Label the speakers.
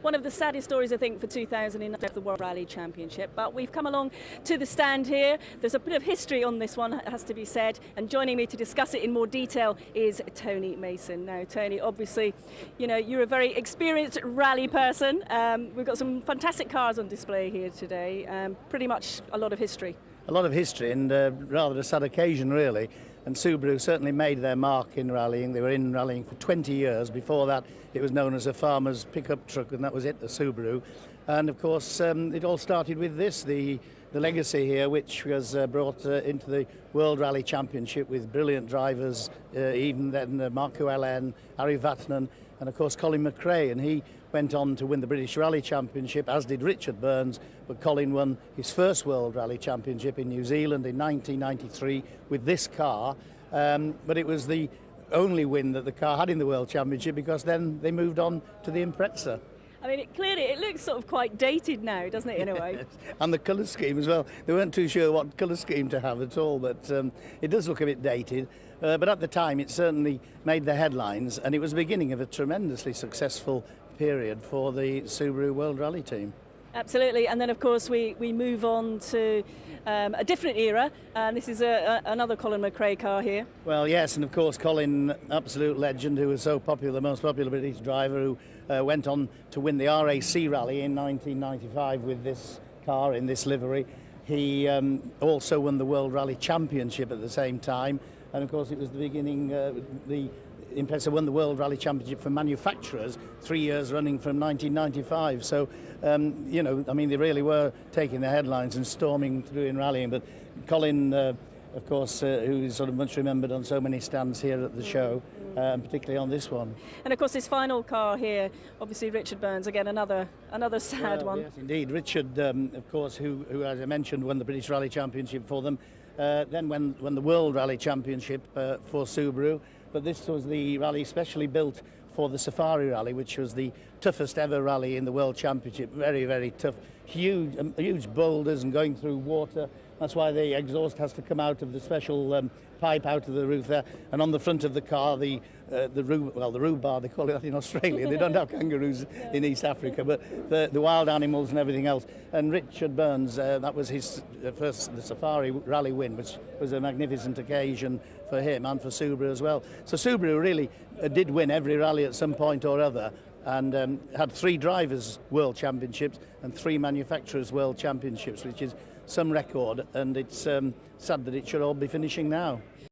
Speaker 1: one of the saddest stories, I think, for 2009 of the World Rally Championship. But we've come along to the stand here. There's a bit of history on this one, it has to be said. And joining me to discuss it in more detail is Tony Mason. Now, Tony, obviously, you know, you're a very experienced rally person. We've got some fantastic cars on display here today. Pretty much a lot of history.
Speaker 2: A lot of history and rather a sad occasion, really. And Subaru certainly made their mark in rallying. They were in rallying for 20 years. Before that, it was known as a farmer's pickup truck, and that was it, the Subaru. And of course, it all started with this, the legacy here, which was brought into the World Rally Championship with brilliant drivers, even then Marco Allen, Harry Vatanen, and of course Colin McRae. And he went on to win the British Rally Championship, as did Richard Burns, but Colin won his first World Rally Championship in New Zealand in 1993 with this car, but it was the only win that the car had in the World Championship, because then they moved on to the Impreza.
Speaker 1: I mean, it looks sort of quite dated now, doesn't it, in a way?
Speaker 2: Yes. And the colour scheme as well. They weren't too sure what colour scheme to have at all, but it does look a bit dated. But at the time, it certainly made the headlines, and it was the beginning of a tremendously successful period for the Subaru World Rally team.
Speaker 1: Absolutely, and then of course we move on to a different era, and this is another Colin McRae car here.
Speaker 2: Well, yes, and of course Colin, absolute legend, who was so popular, the most popular British driver, who went on to win the RAC rally in 1995 with this car in this livery. He also won the World Rally Championship at the same time, and of course it was the beginning, the Impreza won the World Rally Championship for manufacturers 3 years running from 1995. So, you know, I mean, they really were taking the headlines and storming through in rallying. But Colin, of course, who is sort of much remembered on so many stands here at the show, particularly on this one.
Speaker 1: And of course, this final car here, obviously Richard Burns, again, another sad one.
Speaker 2: Yes, indeed. Richard, of course, who, as I mentioned, won the British Rally Championship for them. Then won the World Rally Championship for Subaru. But this was the rally specially built for the Safari Rally, which was the toughest ever rally in the World Championship. Very, very tough. Huge boulders and going through water. That's why the exhaust has to come out of the special pipe out of the roof there. And on the front of the car, the rhubarb, they call it that in Australia. They don't have kangaroos in East Africa, but the wild animals and everything else. And Richard Burns, that was his first the Safari Rally win, which was a magnificent occasion for him and for Subaru as well. So Subaru really did win every rally at some point or other, and had 3 drivers' World Championships and 3 manufacturers' World Championships, which is some record, and it's sad that it should all be finishing now.